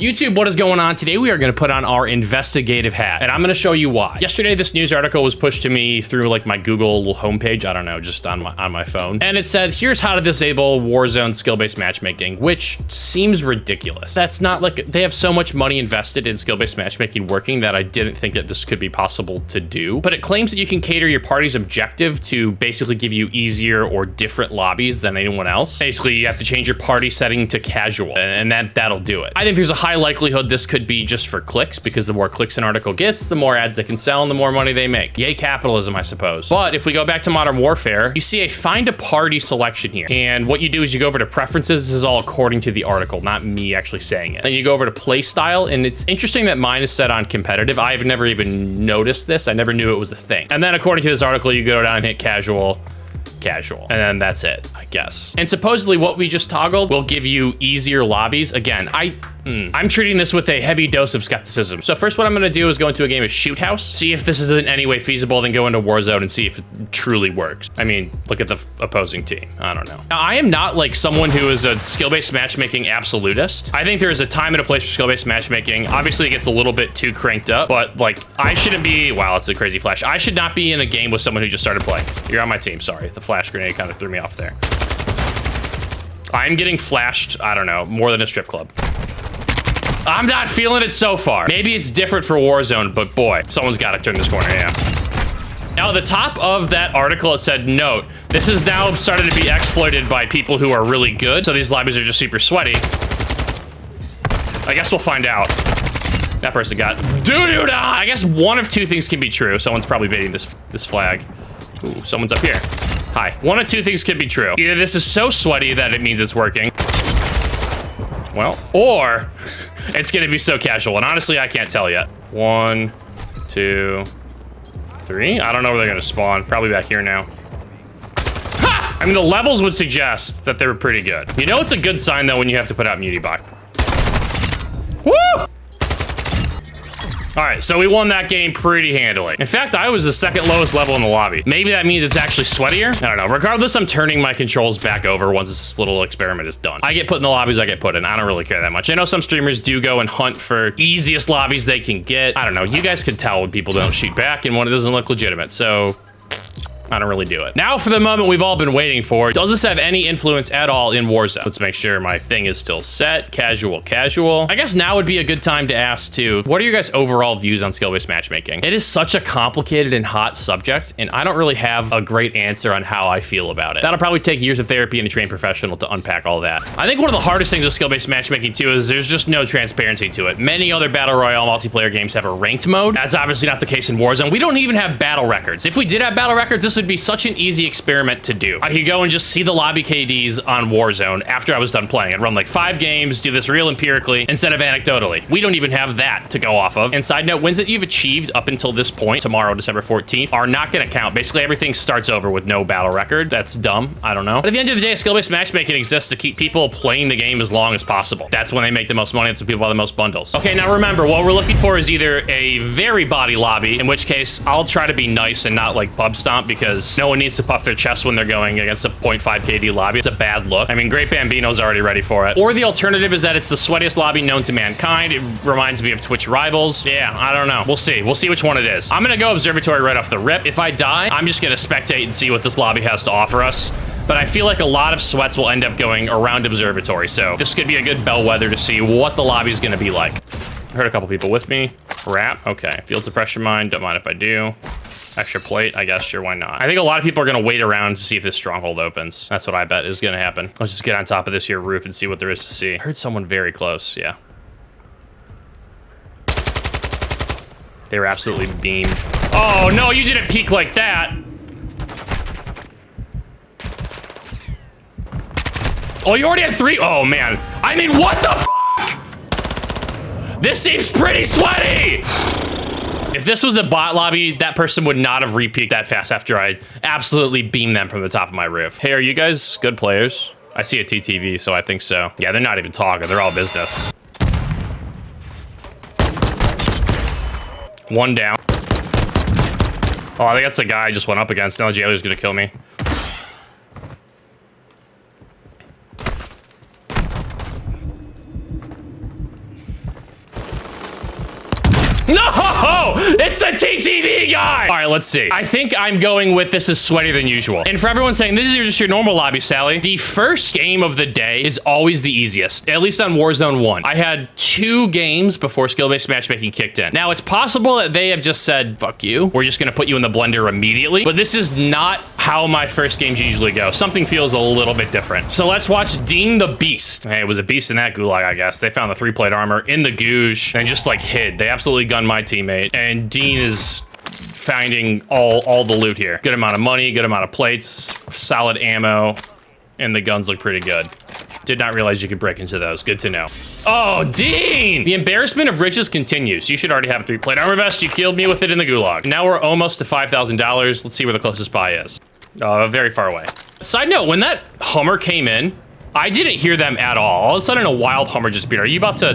YouTube, what is going on? Today we are going to put on our investigative hat, and I'm going to show you why. Yesterday, this news article was pushed to me through like my Google homepage. I don't know, just on my phone. And it said, here's how to disable Warzone skill-based matchmaking, which seems ridiculous. That's not like, they have so much money invested in skill-based matchmaking working that I didn't think that this could be possible to do. But it claims that you can cater your party's objective to basically give you easier or different lobbies than anyone else. Basically, you have to change your party setting to casual, and that'll do it. I think there's a high likelihood this could be just for clicks, because the more clicks an article gets, the more ads they can sell and the more money they make. Yay, capitalism, I suppose. But if we go back to Modern Warfare, you see a find a party selection here. And what you do is you go over to preferences. This is all according to the article, not me actually saying it. Then you go over to play style, and it's interesting that mine is set on competitive. I've never even noticed this. I never knew it was a thing. And then according to this article, you go down and hit casual, and then that's it, I guess. And supposedly what we just toggled will give you easier lobbies. Again, I'm treating this with a heavy dose of skepticism. So first what I'm gonna do is go into a game of Shoot House, see if this is in any way feasible, then go into Warzone and see if it truly works. I mean, look at the opposing team. I don't know. Now, I am not like someone who is a skill-based matchmaking absolutist. I think there's a time and a place for skill-based matchmaking. Obviously it gets a little bit too cranked up, but like I shouldn't be, wow, it's a crazy flash. I should not be in a game with someone who just started playing. You're on my team, sorry. The flash grenade kind of threw me off there. I'm getting flashed, I don't know, more than a strip club. I'm not feeling it so far. Maybe it's different for Warzone, but boy, someone's got to turn this corner, yeah. Now, at the top of that article, it said, note, this has now started to be exploited by people who are really good, so these lobbies are just super sweaty. I guess we'll find out. That person got doo-doo-da! I guess one of two things can be true. Someone's probably baiting this flag. Ooh, someone's up here. Hi. One of two things could be true. Either this is so sweaty that it means it's working. Well, or it's gonna be so casual, and honestly, I can't tell yet. 1, 2, 3. I don't know where they're gonna spawn. Probably back here now. Ha! I mean, the levels would suggest that they were pretty good. You know, it's a good sign though when you have to put out Mutibot. Woo! All right, so we won that game pretty handily. In fact, I was the second lowest level in the lobby. Maybe that means it's actually sweatier? I don't know. Regardless, I'm turning my controls back over once this little experiment is done. I get put in the lobbies I get put in. I don't really care that much. I know some streamers do go and hunt for easiest lobbies they can get. I don't know. You guys can tell when people don't shoot back and when it doesn't look legitimate, so I don't really do it. Now for the moment we've all been waiting for. Does this have any influence at all in Warzone? Let's make sure my thing is still set. Casual. I guess now would be a good time to ask too, what are your guys' overall views on skill-based matchmaking? It is such a complicated and hot subject, and I don't really have a great answer on how I feel about it. That'll probably take years of therapy and a trained professional to unpack all that. I think one of the hardest things with skill-based matchmaking too is there's just no transparency to it. Many other battle royale multiplayer games have a ranked mode. That's obviously not the case in Warzone. We don't even have battle records. If we did have battle records, this would be such an easy experiment to do. I could go and just see the lobby KDs on Warzone after I was done playing. I'd run like 5 games, do this real empirically instead of anecdotally. We don't even have that to go off of. And side note, wins that you've achieved up until this point, tomorrow, December 14th, are not gonna count. Basically, everything starts over with no battle record. That's dumb. I don't know. But at the end of the day, skill-based matchmaking exists to keep people playing the game as long as possible. That's when they make the most money. That's when people buy the most bundles. Okay, now remember, what we're looking for is either a very body lobby, in which case I'll try to be nice and not like bub stomp, because no one needs to puff their chest when they're going against a 0.5 KD lobby. It's a bad look. I mean, Great Bambino's already ready for it. Or the alternative is that it's the sweatiest lobby known to mankind. It reminds me of Twitch Rivals. Yeah, I don't know. We'll see. We'll see which one it is. I'm gonna go Observatory right off the rip. If I die, I'm just gonna spectate and see what this lobby has to offer us. But I feel like a lot of sweats will end up going around Observatory, so this could be a good bellwether to see what the lobby's gonna be like. I heard a couple people with me. Crap. Okay. Field suppression mine. Don't mind if I do. Extra plate, I guess, sure, why not? I think a lot of people are gonna wait around to see if this stronghold opens. That's what I bet is gonna happen. Let's just get on top of this here roof and see what there is to see. I heard someone very close, yeah. They were absolutely beamed. Oh, no, you didn't peek like that. Oh, you already had 3? Oh, man. I mean, what the fuck? This seems pretty sweaty. If this was a bot lobby, that person would not have re-peeked that fast after I absolutely beamed them from the top of my roof. Hey, are you guys good players? I see a TTV, so I think so. Yeah, they're not even talking. They're all business. One down. Oh, I think that's the guy I just went up against. Now Jailer's gonna kill me. No! It's the TTV guy! All right, let's see. I think I'm going with this is sweatier than usual. And for everyone saying, this is just your normal lobby, Sally, the first game of the day is always the easiest, at least on Warzone 1. I had 2 games before skill-based matchmaking kicked in. Now, it's possible that they have just said, fuck you. We're just gonna put you in the blender immediately. But this is not how my first games usually go. Something feels a little bit different. So let's watch Dean the Beast. Hey, it was a beast in that gulag, I guess. They found the 3-plate armor in the googe and just like hid. They absolutely gunned my teammate. And Dean is finding all the loot here. Good amount of money, good amount of plates, solid ammo, and the guns look pretty good. Did not realize you could break into those. Good to know. Oh, Dean! The embarrassment of riches continues. You should already have a 3-plate armor vest. You killed me with it in the gulag. Now we're almost to $5,000. Let's see where the closest buy is. Very far away. Side note, when that Hummer came in, I didn't hear them at all. All of a sudden, a wild Hummer just beat. Are you about to...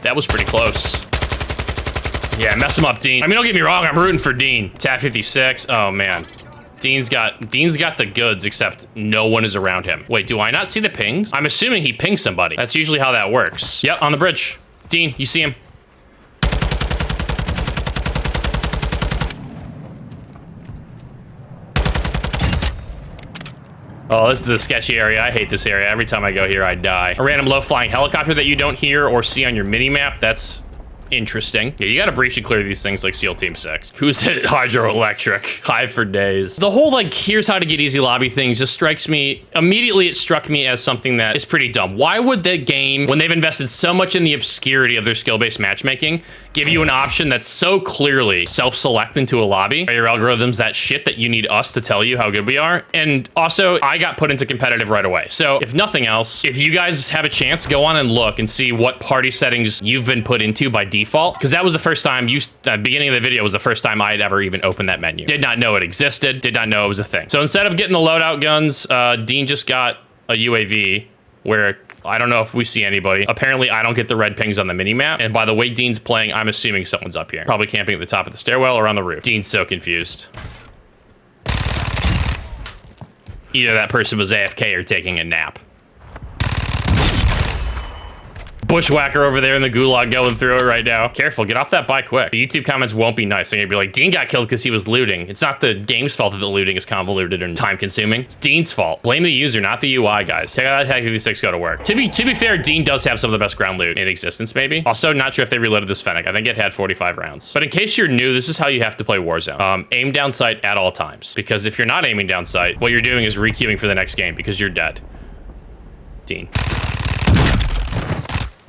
That was pretty close. Yeah, mess him up, Dean. I mean, don't get me wrong. I'm rooting for Dean. Tab 56. Oh, man. Dean's got the goods, except no one is around him. Wait, do I not see the pings? I'm assuming he pinged somebody. That's usually how that works. Yep, on the bridge. Dean, you see him? Oh, this is a sketchy area. I hate this area. Every time I go here, I die. A random low-flying helicopter that you don't hear or see on your mini-map, that's interesting. Yeah, you gotta breach and clear these things like SEAL Team 6. Who's hit hydroelectric? Hive for days. The whole, like, here's how to get easy lobby things just strikes me, immediately it struck me as something that is pretty dumb. Why would the game, when they've invested so much in the obscurity of their skill-based matchmaking, give you an option that's so clearly self-select into a lobby? Are your algorithms that shit that you need us to tell you how good we are? And also, I got put into competitive right away. So if nothing else, if you guys have a chance, go on and look and see what party settings you've been put into by default, because that was the first time the beginning of the video was the first time I had ever even opened that menu. Did not know it existed, did not know it was a thing. So instead of getting the loadout guns, Dean just got a UAV where I don't know if we see anybody. Apparently I don't get the red pings on the mini map. And by the way Dean's playing, I'm assuming someone's up here. Probably camping at the top of the stairwell or on the roof. Dean's so confused. Either that person was AFK or taking a nap. Bushwhacker over there in the gulag going through it right now. Careful, get off that bike quick. The YouTube comments won't be nice. They're gonna be like, Dean got killed because he was looting. It's not the game's fault that the looting is convoluted and time consuming. It's Dean's fault. Blame the user, not the UI, guys. Check out how Tag 56 go to work. To be fair, Dean does have some of the best ground loot in existence, maybe. Also, not sure if they reloaded this Fennec. I think it had 45 rounds. But in case you're new, this is how you have to play Warzone. Aim down sight at all times. Because if you're not aiming down sight, what you're doing is requeuing for the next game because you're dead. Dean.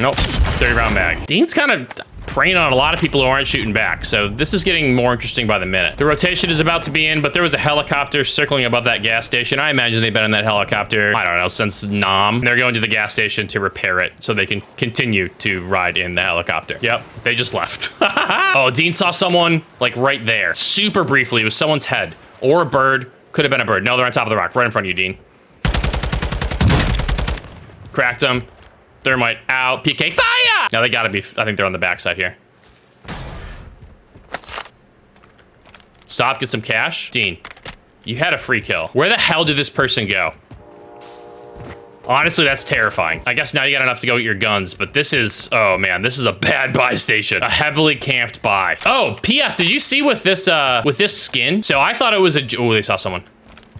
Nope, 30-round mag. Dean's kind of preying on a lot of people who aren't shooting back, so this is getting more interesting by the minute. The rotation is about to be in, but there was a helicopter circling above that gas station. I imagine they've been in that helicopter, I don't know, since Nam. They're going to the gas station to repair it so they can continue to ride in the helicopter. Yep, they just left. Oh, Dean saw someone, like, right there. Super briefly, it was someone's head. Or a bird. Could have been a bird. No, they're on top of the rock, right in front of you, Dean. Cracked him. Thermite out. PK fire! Now they gotta be, I think they're on the backside here. Stop, get some cash. Dean, you had a free kill. Where the hell did this person go? Honestly, that's terrifying. I guess now you got enough to go get your guns, but this is, oh man, this is a bad buy station. A heavily camped buy. Oh, PS, did you see with this skin? So I thought it was oh, they saw someone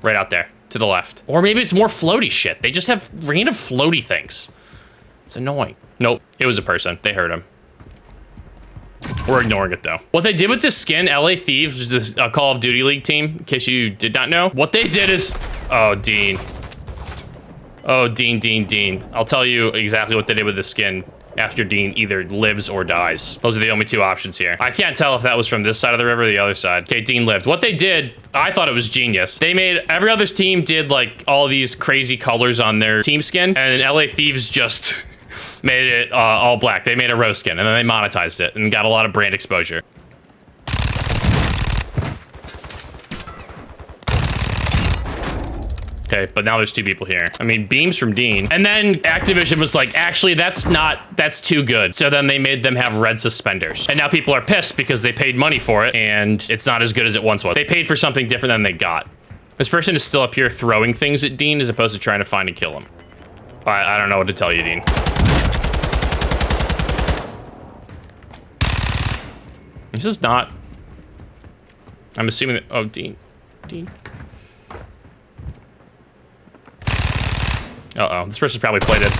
right out there to the left. Or maybe it's more floaty shit. They just have random floaty things. It's annoying. Nope, it was a person. They heard him. We're ignoring it though. What they did with this skin, LA Thieves, which is this Call of Duty League team, in case you did not know. What they did is, oh, Dean. Oh, Dean. I'll tell you exactly what they did with this skin after Dean either lives or dies. Those are the only two options here. I can't tell if that was from this side of the river or the other side. Okay, Dean lived. What they did, I thought it was genius. They made, every other team did like all these crazy colors on their team skin, and LA Thieves just made it all black. They made a rose skin, and then they monetized it and got a lot of brand exposure. Okay, but now there's two people here. I mean, beams from Dean. And then Activision was like, actually, that's too good. So then they made them have red suspenders. And now people are pissed because they paid money for it, and it's not as good as it once was. They paid for something different than they got. This person is still up here throwing things at Dean as opposed to trying to find and kill him. I don't know what to tell you, Dean. This is not... I'm assuming that... Oh, Dean. Uh-oh, this person's probably played it.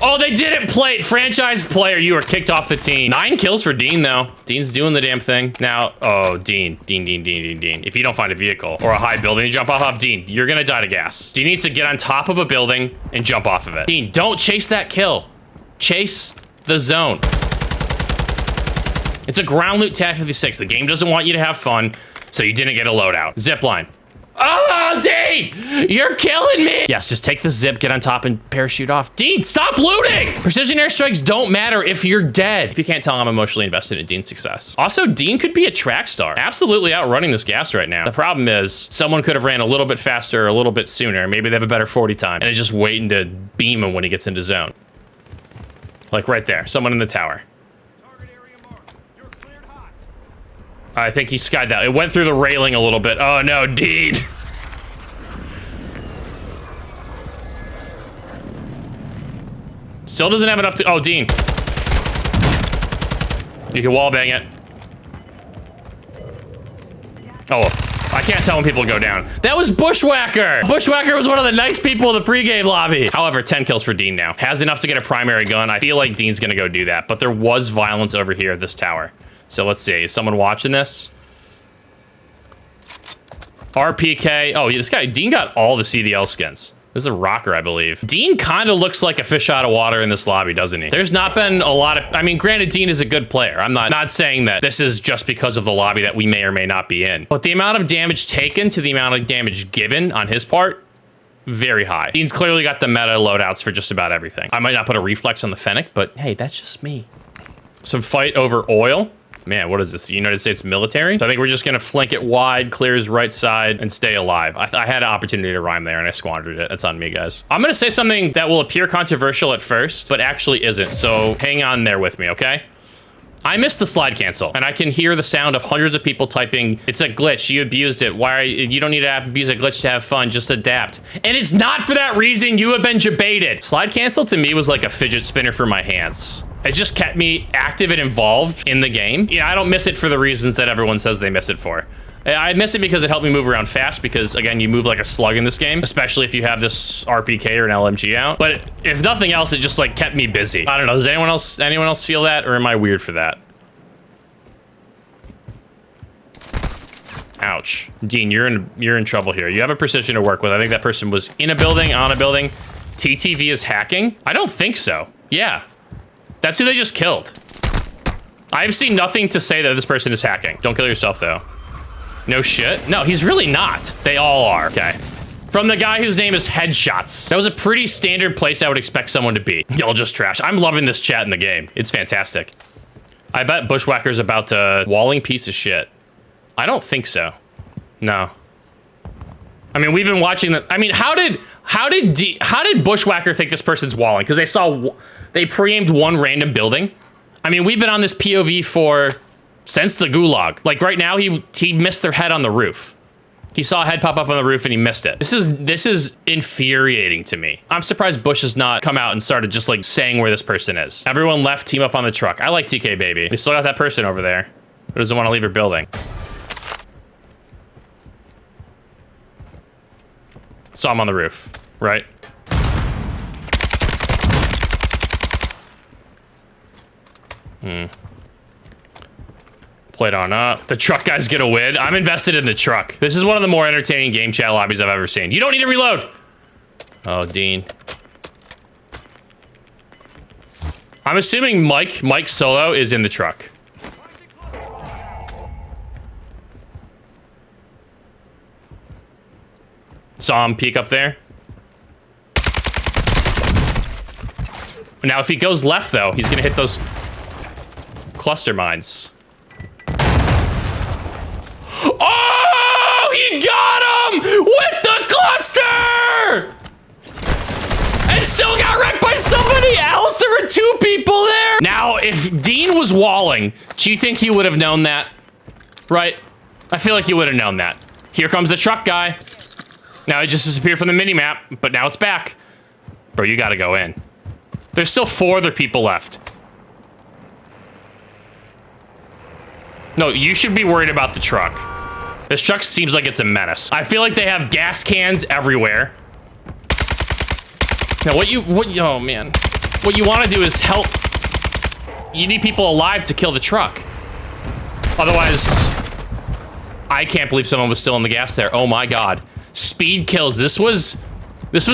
Oh, they didn't play it! Franchise player, you are kicked off the team. 9 kills for Dean, though. Dean's doing the damn thing. Now, oh, Dean. If you don't find a vehicle or a high building, you jump off Dean, you're gonna die to gas. Dean needs to get on top of a building and jump off of it. Dean, don't chase that kill. Chase the zone. It's a ground loot tag 56. The game doesn't want you to have fun, so you didn't get a loadout. Zip line. Oh, Dean! You're killing me! Yes, just take the zip, get on top, and parachute off. Dean, stop looting! Precision airstrikes don't matter if you're dead. If you can't tell, I'm emotionally invested in Dean's success. Also, Dean could be a track star. Absolutely outrunning this gas right now. The problem is, someone could have ran a little bit faster, a little bit sooner. Maybe they have a better 40 time, and is just waiting to beam him when he gets into zone. Like right there, someone in the tower. I think he skied that. It went through the railing a little bit. Oh no, Dean. Still doesn't have enough to, oh, Dean. You can wallbang it. Oh, I can't tell when people go down. That was Bushwhacker. Bushwhacker was one of the nice people in the pregame lobby. However, 10 kills for Dean now. Has enough to get a primary gun. I feel like Dean's gonna go do that, but there was violence over here at this tower. So let's see, is someone watching this? RPK, oh, this guy, Dean got all the CDL skins. This is a rocker, I believe. Dean kind of looks like a fish out of water in this lobby, doesn't he? There's not been a lot of, I mean, granted, Dean is a good player. I'm not saying that this is just because of the lobby that we may or may not be in. But the amount of damage taken to the amount of damage given on his part, very high. Dean's clearly got the meta loadouts for just about everything. I might not put a reflex on the Fennec, but hey, that's just me. Some fight over oil. Man, what is this? The United States military? So I think we're just gonna flank it wide, clear his right side, and stay alive. I had an opportunity to rhyme there, and I squandered it. That's on me, guys. I'm gonna say something that will appear controversial at first, but actually isn't, so hang on there with me, okay? I missed the slide cancel, and I can hear the sound of hundreds of people typing, it's a glitch, you abused it. Why are you don't need to abuse a glitch to have fun, just adapt. And it's not for that reason, you have been debated. Slide cancel to me was like a fidget spinner for my hands. It just kept me active and involved in the game. Yeah, I don't miss it for the reasons that everyone says they miss it for. I miss it because it helped me move around fast because, again, you move like a slug in this game, especially if you have this RPK or an LMG out. But if nothing else, it just like kept me busy. I don't know, does anyone else feel that, or am I weird for that? Ouch. Dean, you're in trouble here. You have a precision to work with. I think that person was in a building, on a building. TTV is hacking? I don't think so. Yeah. That's who they just killed. I've seen nothing to say that this person is hacking. Don't kill yourself, though. No shit. No, he's really not. They all are. Okay. From the guy whose name is Headshots. That was a pretty standard place I would expect someone to be. Y'all just trash. I'm loving this chat in the game. It's fantastic. I bet Bushwhacker's about to walling piece of shit. I don't think so. No. I mean, we've been watching the, I mean, how did Bushwhacker think this person's walling? Because they pre-aimed one random building. I mean, we've been on this POV since the gulag. Like right now, he missed their head on the roof. He saw a head pop up on the roof and he missed it. This is infuriating to me. I'm surprised Bush has not come out and started just like saying where this person is. Everyone left, team up on the truck. I like TK baby. They still got that person over there who doesn't want to leave her building. Saw him on the roof, right? Played on up. The truck guy's gonna win. I'm invested in the truck. This is one of the more entertaining game chat lobbies I've ever seen. You don't need to reload. Oh, Dean. I'm assuming Mike Solo is in the truck. Saw him peek up there. Now, if he goes left, though, he's gonna hit those cluster mines. Oh, he got him with the cluster! And still got wrecked by somebody else. There were 2 people there. Now, if Dean was walling, do you think he would have known that? Right? I feel like he would have known that. Here comes the truck guy. Now it just disappeared from the mini-map, but now it's back. Bro, you gotta go in. There's still 4 other people left. No, you should be worried about the truck. This truck seems like it's a menace. I feel like they have gas cans everywhere. Now, oh man. What you want to do is help. You need people alive to kill the truck. Otherwise, I can't believe someone was still in the gas there. Oh my God. Speed kills. This was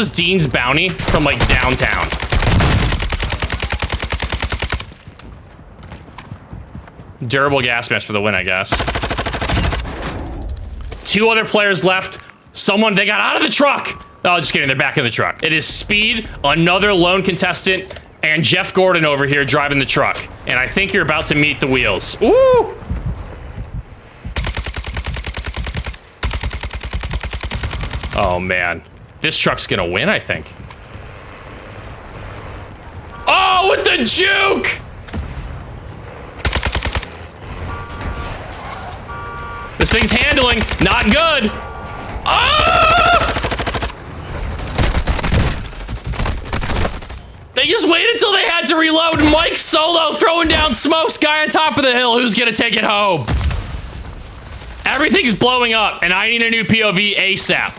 Dean's bounty from like downtown. Durable gas mask for the win, I guess. 2 other players left. They got out of the truck. Oh, just kidding, they're back in the truck. It is Speed, another lone contestant, and Jeff Gordon over here driving the truck. And I think you're about to meet the wheels. Ooh! Oh man, this truck's gonna win, I think. Oh, with the juke! This thing's handling, not good. Ah! They just waited until they had to reload. Mike Solo throwing down smokes. Guy on top of the hill. Who's gonna take it home? Everything's blowing up, and I need a new POV ASAP.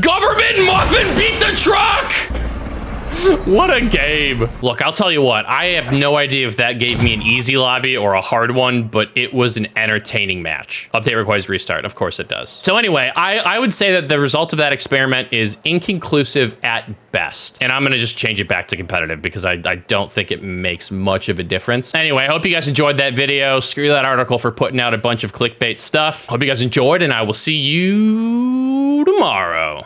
Government Muffin beat the truck! What a game. Look, I'll tell you what, I have no idea if that gave me an easy lobby or a hard one, but it was an entertaining match. Update requires restart. Of course it does. So anyway, I would say that the result of that experiment is inconclusive at best. And I'm gonna just change it back to competitive because I don't think it makes much of a difference. Anyway, I hope you guys enjoyed that video. Screw that article for putting out a bunch of clickbait stuff. Hope you guys enjoyed, and I will see you tomorrow.